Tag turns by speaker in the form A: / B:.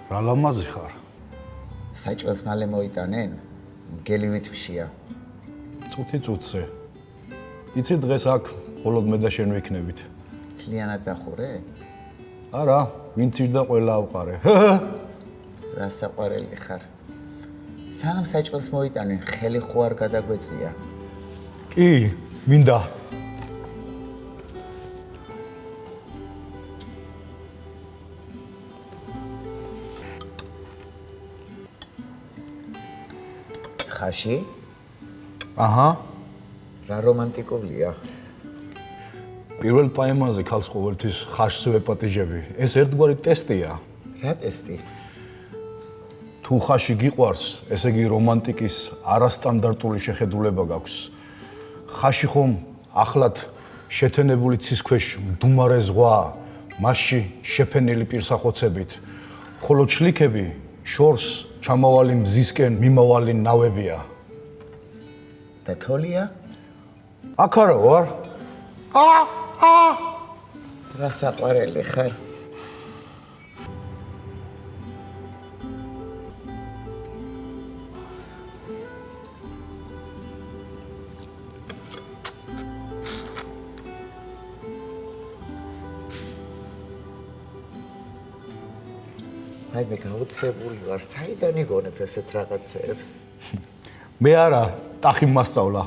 A: რა ლამაზი ხარ?
B: საჭმელს მალე მოიტანენ? მგელივით მშია.
A: წუთი წუთზე. იცი დღეს აქ მხოლოდ მე და შენ ვიქნებით.
B: მთლიანად დახურე?
A: არა, ვინც ირდა ყველა ავყარე.
B: რა საყვარელი ხარ. სანამ საჭმელს მოიტანენ, ხელი ხო არ გადაგვეწია.
A: კი, მინდა.
B: ხაში?
A: აჰა.
B: რა რომანტიკულია.
A: პირველ პაემაზე ქალს ყოველთვის ხაშს ვეპატიჟები. ეს ერთგვარი ტესტია.
B: რა ტესტი?
A: თუ ხაში გიყვარს, ესე იგი რომანტიკის არასტანდარტული შეხედულება გაქვს. ხაში ხომ ახლად შეთენებული ცის ქვეშ მდუმარე ზღვა, მასში შეფენილი პირსახოცებით, ხოლო ჩლიქები შორს ჩამავალი მზისკენ მიმავალი ნავებია.
B: და თოლია?
A: აქ არა ვარ.
B: რა საყვარელი ხარ. აი მე გაუცებული ვარ, საიდან იგონებ ესეთ რაღაცებს?
A: მე არა, ტახი მასწავლა.